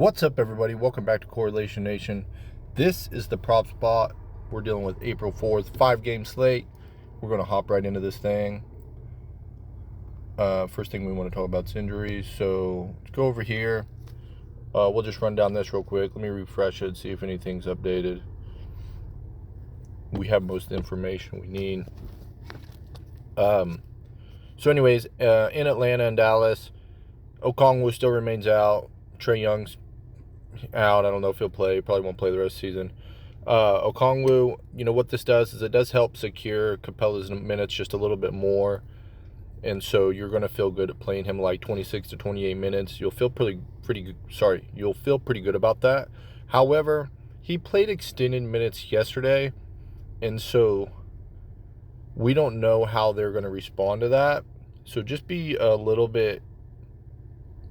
What's up, everybody? Welcome back to Correlation Nation. This is the PropSpot. We're dealing with April 4th, 5-game slate. We're going to hop right into this thing. First thing we want to talk about is injuries. So let's go over here. We'll just run down this real quick. Let me refresh it, see if anything's updated. We have most of the information we need. So anyways, in Atlanta and Dallas, Okongwu still remains out. Trae Young's out. I don't know if he'll play. Probably won't play the rest of the season. Okongwu, what this does is it does help secure Capella's minutes just a little bit more. And so you're going to feel good at playing him like 26 to 28 minutes. You'll feel pretty good. You'll feel pretty good about that. However, he played extended minutes yesterday, and so we don't know how they're going to respond to that. So just be a little bit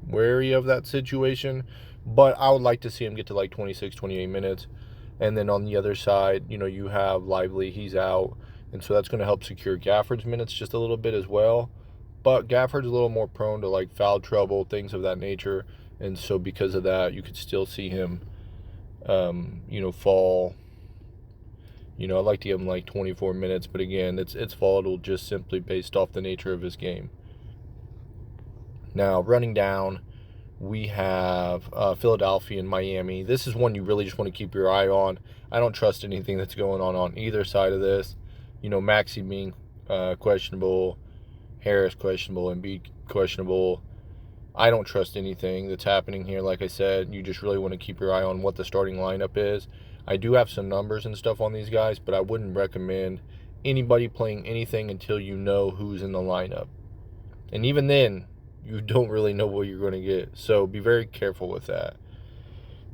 wary of that situation. But I would like to see him get to like 26, 28 minutes. And then on the other side, you have Lively. He's out. And so that's going to help secure Gafford's minutes just a little bit as well. But Gafford's a little more prone to like foul trouble, things of that nature. And so because of that, you could still see him, fall. I'd like to give him like 24 minutes. But again, it's volatile just simply based off the nature of his game. Now, running down, we have Philadelphia and Miami. This is one you really just want to keep your eye on. I don't trust anything that's going on either side of this. Maxey being questionable, Harris questionable, Embiid questionable. I don't trust anything that's happening here. Like I said, you just really want to keep your eye on what the starting lineup is. I do have some numbers and stuff on these guys, but I wouldn't recommend anybody playing anything until you know who's in the lineup. And even then, you don't really know what you're going to get. So be very careful with that.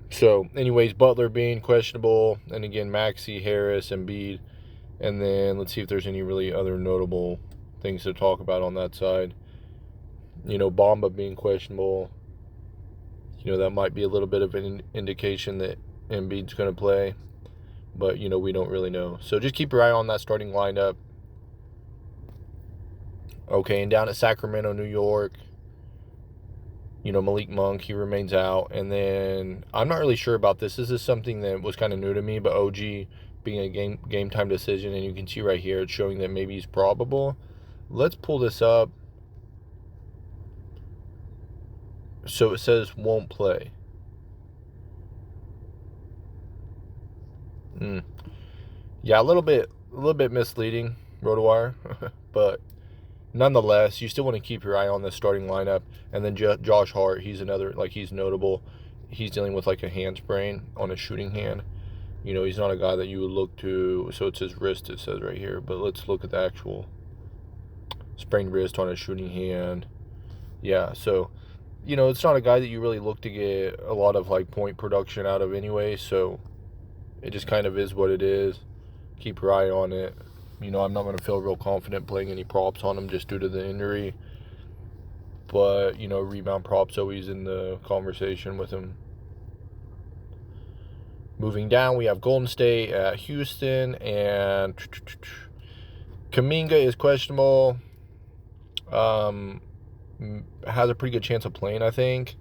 So anyways, Butler being questionable. And again, Maxey, Harris, Embiid. And then let's see if there's any really other notable things to talk about on that side. Bamba being questionable. That might be a little bit of an indication that Embiid's going to play. But, we don't really know. So just keep your eye on that starting lineup. Okay, and down at Sacramento, New York, Malik Monk, he remains out. And then I'm not really sure about this. This is something that was kind of new to me, but OG being a game time decision, and you can see right here it's showing that maybe he's probable. Let's pull this up. So it says won't play. Yeah, a little bit misleading, RotoWire, but nonetheless, you still want to keep your eye on the starting lineup. And then Josh Hart, he's another, he's notable. He's dealing with a hand sprain on a shooting hand. He's not a guy that you would look to. So it's his wrist, it says right here. But let's look at the actual sprained wrist on a shooting hand. Yeah, so, it's not a guy that you really look to get a lot of, point production out of anyway. So it just kind of is what it is. Keep your eye on it. I'm not going to feel real confident playing any props on him just due to the injury. But, rebound props always in the conversation with him. Moving down, we have Golden State at Houston. And Kuminga is questionable. Has a pretty good chance of playing, I think.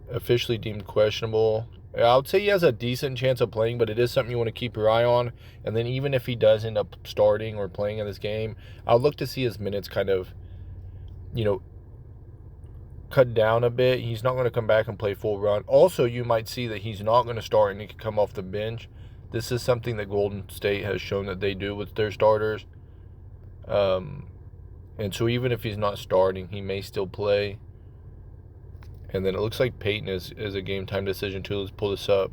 Officially deemed questionable. I would say he has a decent chance of playing, but it is something you want to keep your eye on. And then even if he does end up starting or playing in this game, I'll look to see his minutes kind of, cut down a bit. He's not going to come back and play full run. Also, you might see that he's not going to start and he could come off the bench. This is something that Golden State has shown that they do with their starters. And so even if he's not starting, he may still play. And then it looks like Peyton is a game time decision too. Let's pull this up.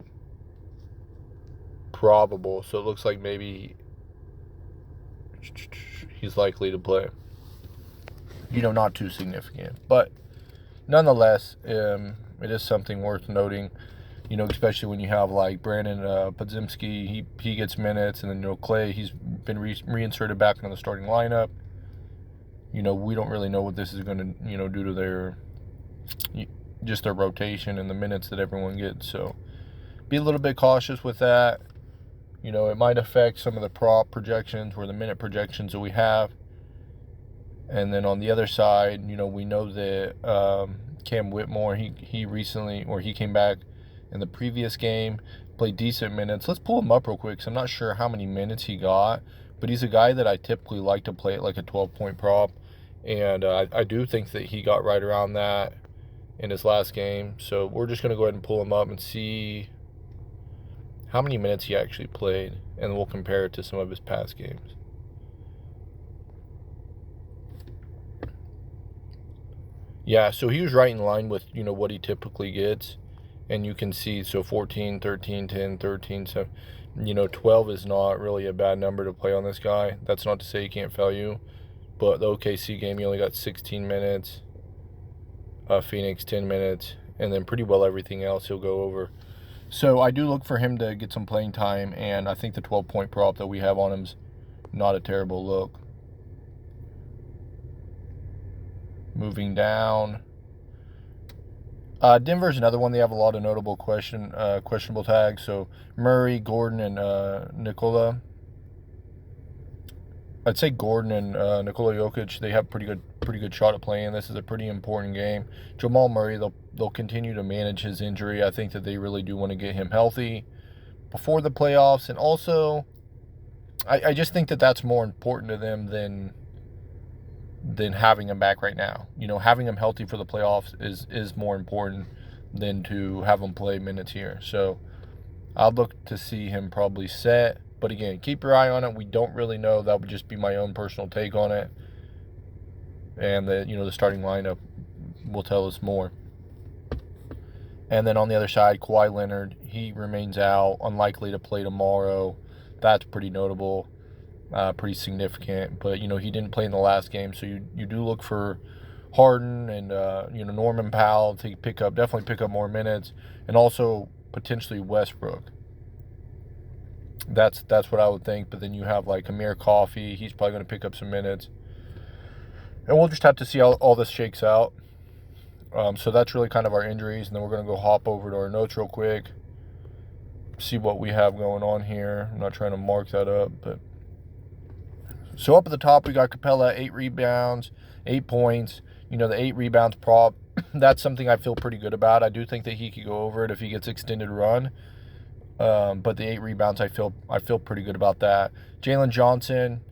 Probable. So it looks like maybe he's likely to play. Not too significant. But nonetheless, it is something worth noting. Especially when you have Brandon Podziemski, he gets minutes. And then, Clay, he's been reinserted back into the starting lineup. We don't really know what this is going to, do to their rotation and the minutes that everyone gets. So be a little bit cautious with that. It might affect some of the prop projections or the minute projections that we have. And then on the other side, we know that Cam Whitmore. He recently, or he came back in the previous game, played decent minutes. Let's pull him up real quick, because I'm not sure how many minutes he got, but he's a guy that I typically like to play at like a 12-point prop, and I do think that he got right around that in his last game. So we're just going to go ahead and pull him up and see how many minutes he actually played, and we'll compare it to some of his past games. Yeah, so he was right in line with, what he typically gets. And you can see, so 14, 13, 10, 13, so, 12 is not really a bad number to play on this guy. That's not to say he can't fail you. But the OKC game, he only got 16 minutes. Phoenix, 10 minutes. And then pretty well everything else he'll go over. So I do look for him to get some playing time. And I think the 12-point prop that we have on him's not a terrible look. Moving down. Denver's another one. They have a lot of notable questionable tags. So Murray, Gordon, and Nikola. I'd say Gordon and Nikola Jokic, they have pretty good shot at playing. This is a pretty important game. Jamal Murray, they'll continue to manage his injury. I think that they really do want to get him healthy before the playoffs. And also, I just think that that's more important to them than having him back right now. Having him healthy for the playoffs is more important than to have him play minutes here. So I'll look to see him probably set. But again, keep your eye on it. We don't really know. That would just be my own personal take on it. And the starting lineup will tell us more. And then on the other side, Kawhi Leonard, he remains out, unlikely to play tomorrow. That's pretty notable. Pretty significant, but he didn't play in the last game, so you do look for Harden and Norman Powell to definitely pick up more minutes, and also potentially Westbrook. That's what I would think. But then you have like Amir Coffey, he's probably going to pick up some minutes, and we'll just have to see how all this shakes out. So that's really kind of our injuries, and then we're going to go hop over to our notes real quick, see what we have going on here. I'm not trying to mark that up, but. So up at the top, we got Capella, 8 rebounds, 8 points. The 8 rebounds prop, that's something I feel pretty good about. I do think that he could go over it if he gets extended run. But the 8 rebounds, I feel pretty good about that. Jalen Johnson,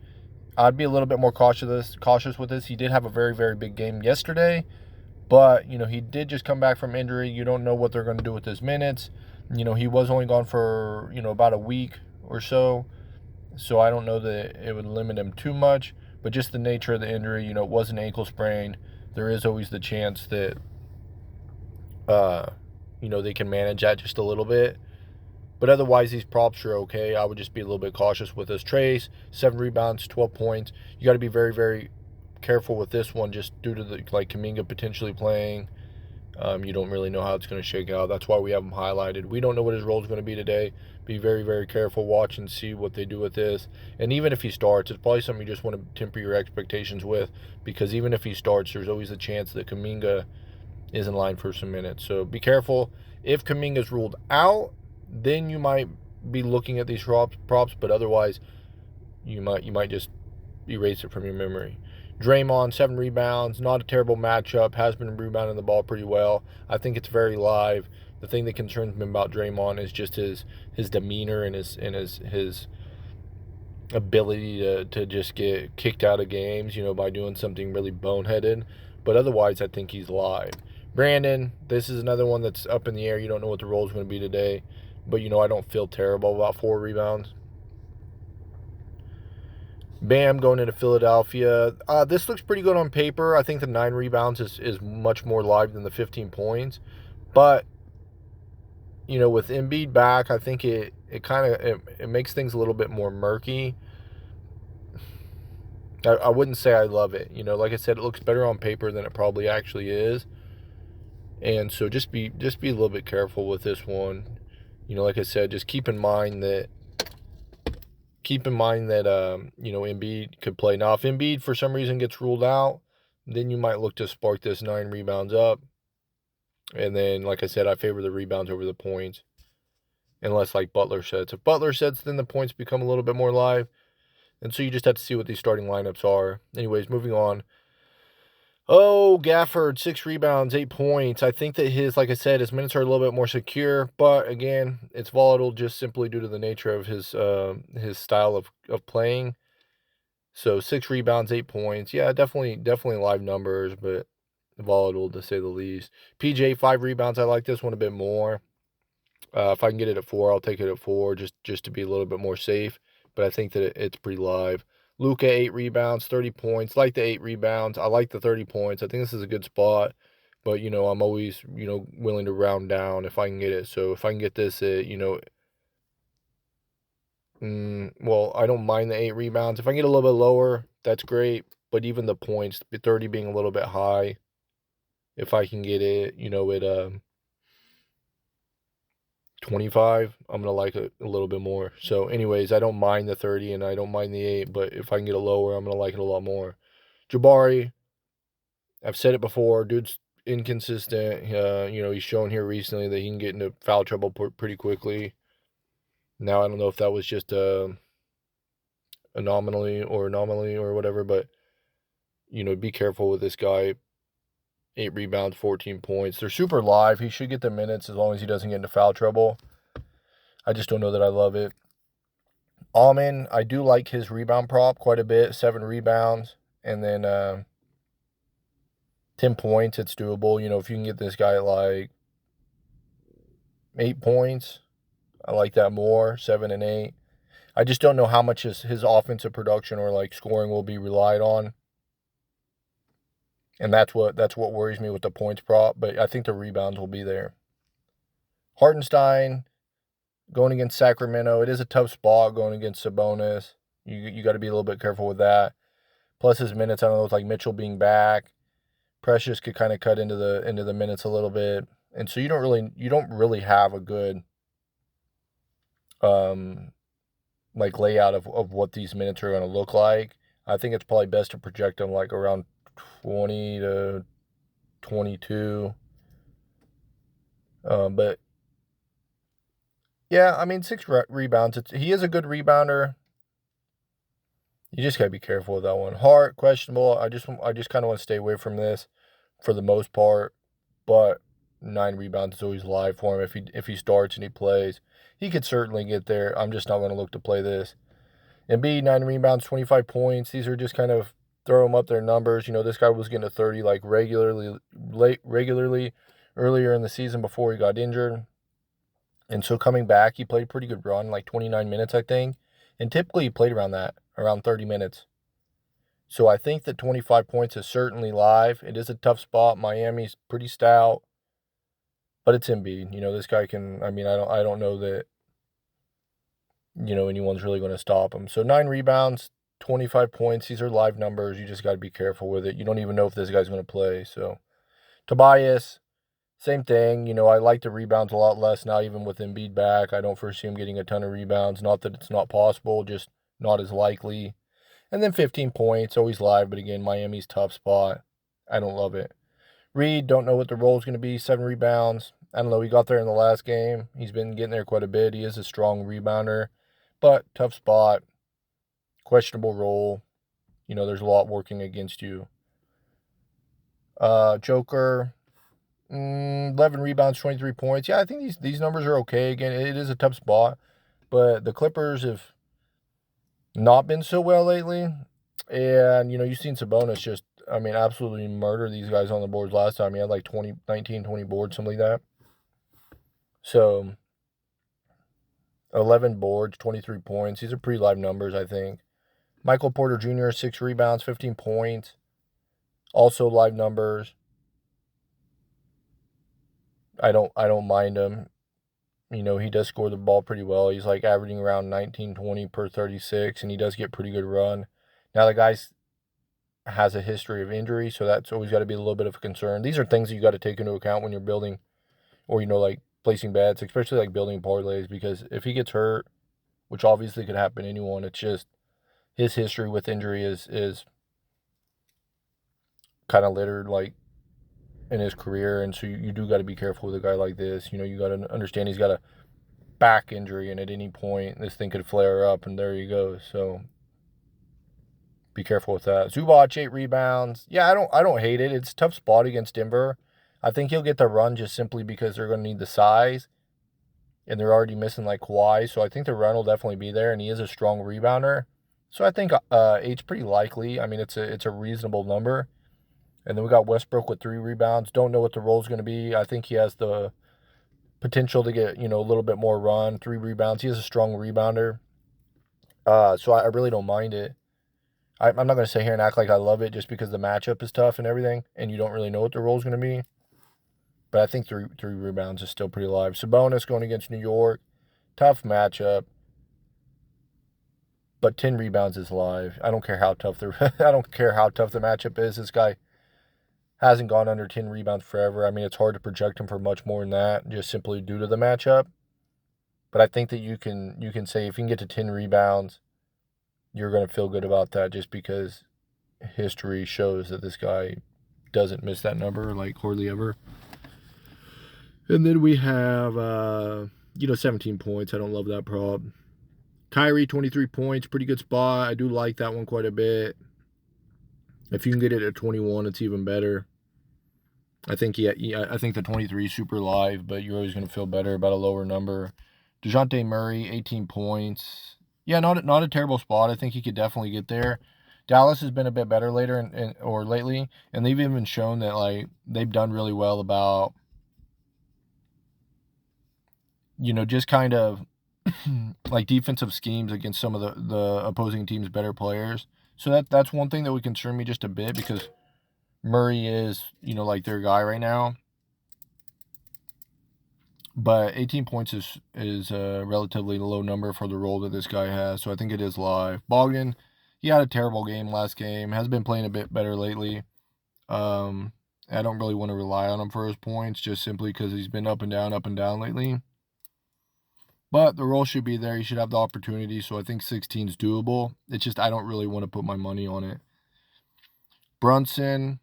I'd be a little bit more cautious with this. He did have a very, very big game yesterday. But, he did just come back from injury. You don't know what they're going to do with his minutes. He was only gone for, about a week or so. So I don't know that it would limit him too much, but just the nature of the injury, it was an ankle sprain. There is always the chance that, they can manage that just a little bit. But otherwise, these props are okay. I would just be a little bit cautious with this. Trace, 7 rebounds, 12 points. You got to be very, very careful with this one just due to Kuminga potentially playing. You don't really know how it's going to shake out. That's why we have him highlighted. We don't know what his role is going to be today. Be very, very careful. Watch and see what they do with this. And even if he starts, it's probably something you just want to temper your expectations with, because even if he starts, there's always a chance that Kuminga is in line for some minutes. So be careful. If Kuminga is ruled out, then you might be looking at these props, but otherwise you might just erase it from your memory. Draymond, 7 rebounds, not a terrible matchup, has been rebounding the ball pretty well. I think it's very live. The thing that concerns me about Draymond is just his demeanor and his ability to just get kicked out of games, by doing something really boneheaded. But otherwise, I think he's live. Brandon, this is another one that's up in the air. You don't know what the role is going to be today. But, I don't feel terrible about 4 rebounds. Bam going into Philadelphia. This looks pretty good on paper. I think the 9 rebounds is much more live than the 15 points. But, with Embiid back, I think it makes things a little bit more murky. I wouldn't say I love it. Like I said, it looks better on paper than it probably actually is. And so just be a little bit careful with this one. Like I said, just keep in mind that Embiid could play. Now, if Embiid for some reason gets ruled out, then you might look to spark this 9 rebounds up. And then, like I said, I favor the rebounds over the points. Unless, Butler sets. If Butler sets, then the points become a little bit more live. And so you just have to see what these starting lineups are. Anyways, moving on. Oh, Gafford, 6 rebounds, 8 points. I think that like I said, his minutes are a little bit more secure, but again, it's volatile just simply due to the nature of his style of playing. So 6 rebounds, 8 points. Yeah, definitely live numbers, but volatile to say the least. PJ, 5 rebounds. I like this one a bit more. If I can get it at 4, I'll take it at 4 just to be a little bit more safe. But I think that it's pretty live. Luka, 8 rebounds, 30 points. Like the 8 rebounds. I like the 30 points. I think this is a good spot. But, I'm always, willing to round down if I can get it. So if I can get this at, well, I don't mind the 8 rebounds. If I can get a little bit lower, that's great. But even the points, 30 being a little bit high, if I can get it, at 25, I'm going to like it a little bit more. So, anyways, I don't mind the 30 and I don't mind the 8, but if I can get it lower, I'm going to like it a lot more. Jabari, I've said it before, dude's inconsistent. He's shown here recently that he can get into foul trouble pretty quickly. Now, I don't know if that was just a anomaly or whatever, but be careful with this guy. 8 rebounds, 14 points. They're super live. He should get the minutes as long as he doesn't get into foul trouble. I just don't know that I love it. Almond, I do like his rebound prop quite a bit. 7 rebounds and then 10 points. It's doable. If you can get this guy at like 8 points, I like that more. 7 and 8. I just don't know how much his offensive production or like scoring will be relied on. And that's what worries me with the points prop. But I think the rebounds will be there. Hartenstein, going against Sacramento, it is a tough spot going against Sabonis. You got to be a little bit careful with that. Plus his minutes, I don't know, with like Mitchell being back, Precious could kind of cut into the minutes a little bit, and so you don't really have a good like layout of what these minutes are going to look like. I think it's probably best to project them like around 20 to 22. But yeah, I mean 6 rebounds. He is a good rebounder. You just gotta be careful with that one. Hart, questionable. I just kind of want to stay away from this for the most part. But 9 rebounds is always live for him if he starts and he plays. He could certainly get there. I'm just not going to look to play this. Embiid, 9 rebounds, 25 points. These are just kind of throw him up their numbers. This guy was getting to 30 like regularly earlier in the season before he got injured. And so coming back, he played a pretty good run, like 29 minutes, I think. And typically he played around 30 minutes. So I think that 25 points is certainly live. It is a tough spot. Miami's pretty stout, but it's Embiid. This guy can. I mean, I don't know that anyone's really going to stop him. So 9 rebounds, 25 points. These are live numbers. You just got to be careful with it. You don't even know if this guy's going to play. So Tobias, same thing. I like the rebounds a lot less now, even with Embiid back. I don't foresee him getting a ton of rebounds. Not that it's not possible, just not as likely. And then 15 points, always live, but again, Miami's tough spot. I don't love it. Reed, don't know what the role is going to be. 7 rebounds. I don't know. He got there in the last game. He's been getting there quite a bit. He is a strong rebounder, but tough spot. Questionable role. There's a lot working against you. Joker, 11 rebounds, 23 points. Yeah, I think these numbers are okay. Again, it is a tough spot, but the Clippers have not been so well lately. And, you've seen Sabonis just, absolutely murder these guys on the boards last time. He had like 19, 20 boards, something like that. So, 11 boards, 23 points. These are pretty live numbers, I think. Michael Porter Jr., 6 rebounds, 15 points. Also live numbers. I don't mind him. He does score the ball pretty well. He's like averaging around 19, 20 per 36, and he does get pretty good run. Now, the guy has a history of injury, so that's always got to be a little bit of a concern. These are things you got to take into account when you're building or, like placing bets, especially like building parlays, because if he gets hurt, which obviously could happen to anyone, it's just his history with injury is kind of littered like in his career. And so you do got to be careful with a guy like this. You got to understand he's got a back injury, and at any point this thing could flare up, and there you go. So Be careful with that. Zubac, 8 rebounds. Yeah, I don't hate it. It's a tough spot against Denver. I think he'll get the run just simply because they're going to need the size. And they're already missing like Kawhi. So I think the run will definitely be there. And he is a strong rebounder. So I think 8's pretty likely. I mean, it's a reasonable number. And then we got Westbrook with 3 rebounds. Don't know what the role is going to be. I think he has the potential to get, a little bit more run. 3 rebounds. He is a strong rebounder. So I really don't mind it. I'm not going to sit here and act like I love it just because the matchup is tough and everything, and you don't really know what the role is going to be. But I think three rebounds is still pretty live. Sabonis going against New York. Tough matchup. But 10 rebounds is live. I don't care how tough the matchup is. This guy hasn't gone under 10 rebounds forever. I mean, it's hard to project him for much more than that, just simply due to the matchup. But I think that you can say if you can get to 10 rebounds, you're going to feel good about that just because history shows that this guy doesn't miss that number, like hardly ever. And then we have, 17 points. I don't love that prop. Kyrie, 23 points. Pretty good spot. I do like that one quite a bit. If you can get it at 21, it's even better. I think I think the 23 is super live, but you're always going to feel better about a lower number. DeJounte Murray, 18 points. Yeah, not a terrible spot. I think he could definitely get there. Dallas has been a bit better lately, and they've even shown that like they've done really well about just kind of like defensive schemes against some of the opposing team's better players. So that's one thing that would concern me just a bit because Murray is, like their guy right now. But 18 points is a relatively low number for the role that this guy has. So I think it is live. Bogdan, he had a terrible game last game. Has been playing a bit better lately. I don't really want to rely on him for his points just simply because he's been up and down lately. But the role should be there. He should have the opportunity. So I think 16 is doable. It's just I don't really want to put my money on it. Brunson,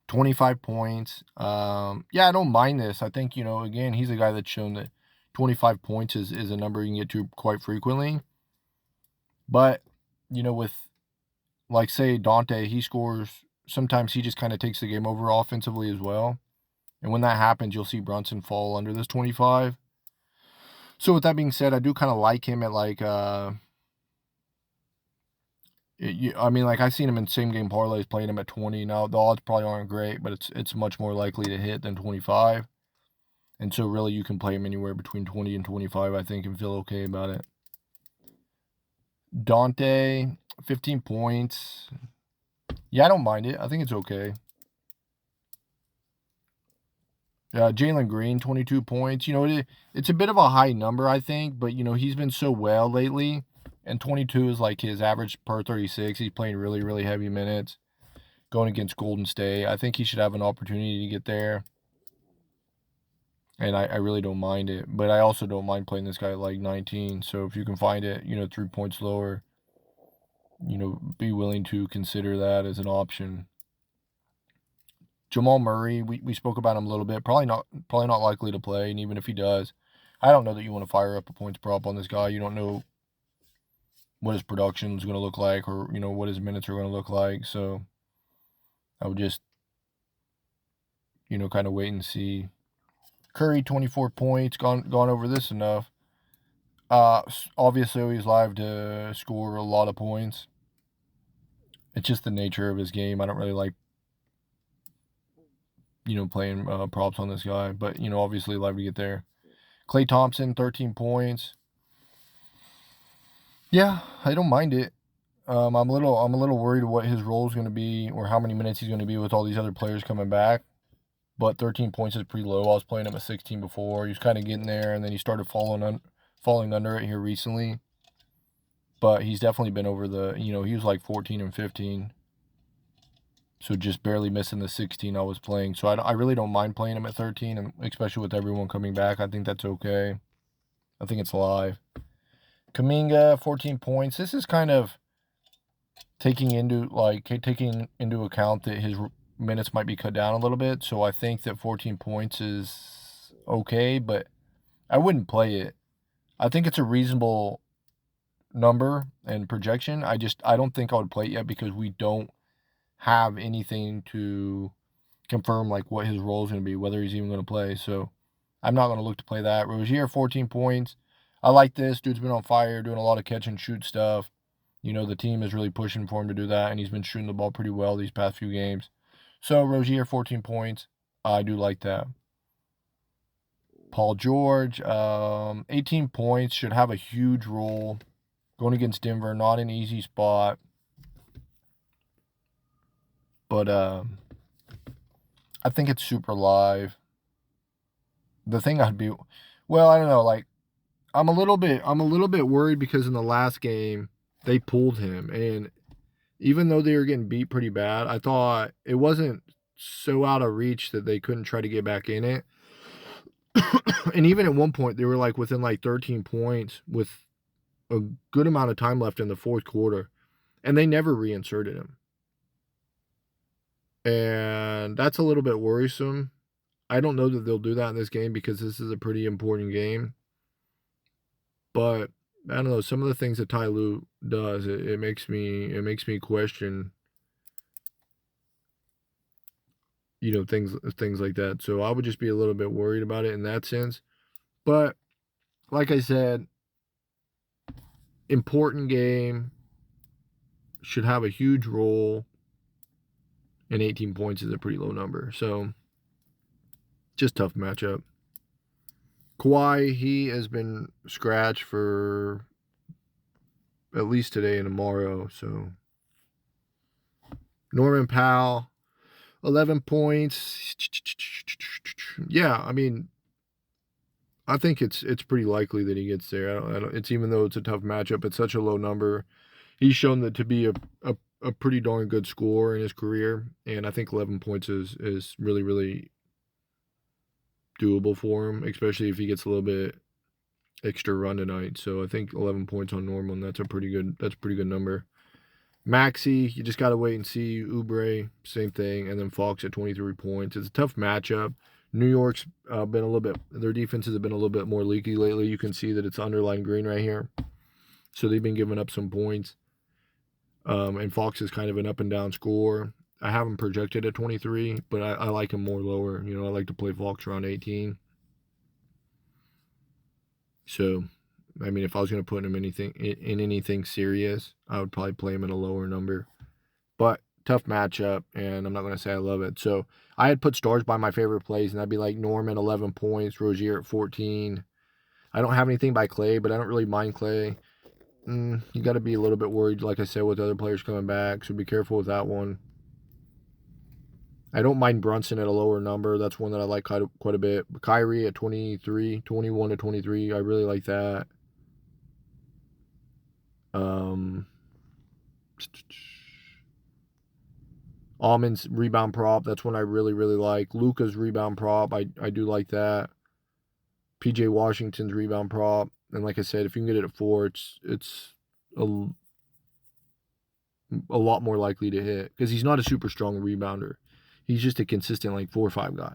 25 points. Yeah, I don't mind this. I think, again, he's a guy that's shown that 25 points is a number you can get to quite frequently. But, with, like, say, Dante, he scores. Sometimes he just kind of takes the game over offensively as well. And when that happens, you'll see Brunson fall under this 25. So with that being said, I do kind of like him at like, I've seen him in same game parlays playing him at 20. Now the odds probably aren't great, but it's much more likely to hit than 25. And so really you can play him anywhere between 20 and 25, I think, and feel okay about it. Dante, 15 points. Yeah, I don't mind it. I think it's okay. Jalen Green, 22 points. It's a bit of a high number, I think, but, he's been so well lately. And 22 is like his average per 36. He's playing really, really heavy minutes going against Golden State. I think he should have an opportunity to get there. And I really don't mind it. But I also don't mind playing this guy at like 19. So if you can find it, 3 points lower, be willing to consider that as an option. Jamal Murray, we spoke about him a little bit. Probably not likely to play, and even if he does, I don't know that you want to fire up a points prop on this guy. You don't know what his production is going to look like, or what his minutes are going to look like. So I would just kind of wait and see. Curry, 24 points, gone over this enough. Obviously, he's live to score a lot of points. It's just the nature of his game. I don't really like playing props on this guy. But, obviously live to get there. Klay Thompson, 13 points. Yeah, I don't mind it. I'm a little worried what his role is going to be or how many minutes he's going to be with all these other players coming back. But 13 points is pretty low. I was playing him at 16 before. He was kind of getting there, and then he started falling under it here recently. But he's definitely been over the, he was like 14 and 15. So just barely missing the 16 I was playing. So I really don't mind playing him at 13, and especially with everyone coming back. I think that's okay. I think it's live. Kuminga, 14 points. This is kind of taking into account that his minutes might be cut down a little bit. So I think that 14 points is okay, but I wouldn't play it. I think it's a reasonable number and projection. I don't think I would play it yet because we don't have anything to confirm like what his role is going to be, whether he's even going to play. So I'm not going to look to play that. Rozier, 14 points. I like this. Dude's been on fire, doing a lot of catch and shoot stuff. You know, the team is really pushing for him to do that, and he's been shooting the ball pretty well these past few games. So Rozier, 14 points. I do like that. Paul George, 18 points, should have a huge role. Going against Denver, not an easy spot. But I think it's super live. The thing I'd be, well, I don't know, like, I'm a little bit worried because in the last game, they pulled him. And even though they were getting beat pretty bad, I thought it wasn't so out of reach that they couldn't try to get back in it. And even at one point, they were like within like 13 points with a good amount of time left in the fourth quarter. And they never reinserted him. And that's a little bit worrisome. I don't know that they'll do that in this game because this is a pretty important game. But I don't know, some of the things that Ty Lue does, it makes me question, you know, things like that. So I would just be a little bit worried about it in that sense. But like I said, important game, should have a huge role, and 18 points is a pretty low number. So just tough matchup. Kawhi, he has been scratched for at least today and tomorrow. So Norman Powell, 11 points. Yeah, I mean, I think it's pretty likely that he gets there. I don't, it's, even though it's a tough matchup, it's such a low number. He's shown that to be a pretty darn good scorer in his career, and I think 11 points is really, really doable for him, especially if he gets a little bit extra run tonight. So I think 11 points on Norman, that's a pretty good number. Maxey, you just got to wait and see. Oubre, same thing, and then Fox at 23 points. It's a tough matchup. New York's been a little bit, their defenses have been a little bit more leaky lately. You can see that it's underlined green right here. So they've been giving up some points. And Fox is kind of an up and down scorer. I have him projected at 23, but I like him more lower. You know, I like to play Fox around 18. So, I mean, if I was going to put him in anything serious, I would probably play him at a lower number. But tough matchup, and I'm not going to say I love it. So I had put stars by my favorite plays, and that'd be like Norman, 11 points, Rozier at 14. I don't have anything by Clay, but I don't really mind Clay. You got to be a little bit worried, like I said, with other players coming back, so be careful with that one. I don't mind Brunson at a lower number. That's one that I like quite a bit. Kyrie at 23, 21 to 23. I really like that. Almond's rebound prop, that's one I really, really like. Luka's rebound prop, I do like that. PJ Washington's rebound prop. And like I said, if you can get it at 4, it's a lot more likely to hit because he's not a super strong rebounder. He's just a consistent like 4 or 5 guy.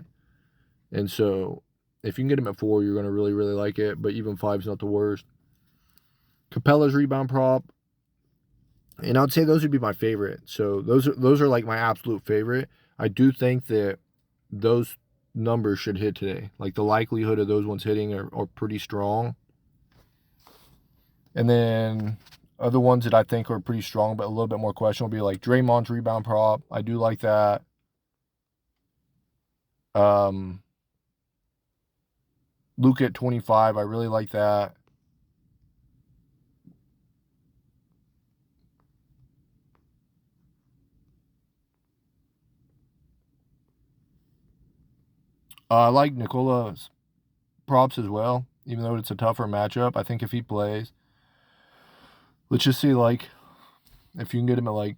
And so if you can get him at 4, you're going to really, really like it. But even 5 is not the worst. Capella's rebound prop. And I would say those would be my favorite. So those are like my absolute favorite. I do think that those numbers should hit today. Like the likelihood of those ones hitting are pretty strong. And then other ones that I think are pretty strong but a little bit more questionable will be like Draymond's rebound prop. I do like that. Luka at 25. I really like that. I like Nikola's props as well, even though it's a tougher matchup. I think if he plays, let's just see, like, if you can get him at like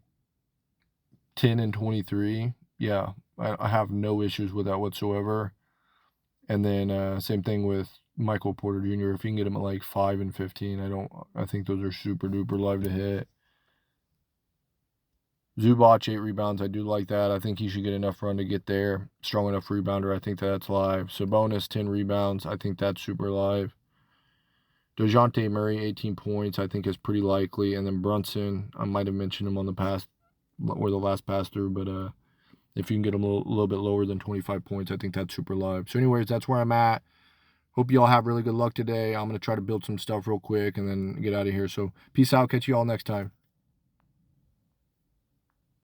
10 and 23, yeah, I have no issues with that whatsoever. And then same thing with Michael Porter Jr. If you can get him at like 5 and 15, I think those are super duper live to hit. Zubac, 8 rebounds. I do like that. I think he should get enough run to get there. Strong enough rebounder. I think that's live. Sabonis, 10 rebounds. I think that's super live. DeJounte Murray, 18 points, I think is pretty likely. And then Brunson, I might have mentioned him on the past or the last pass through, but if you can get him a little bit lower than 25 points, I think that's super live. So anyways, that's where I'm at. Hope you all have really good luck today. I'm going to try to build some stuff real quick and then get out of here. So peace out. Catch you all next time.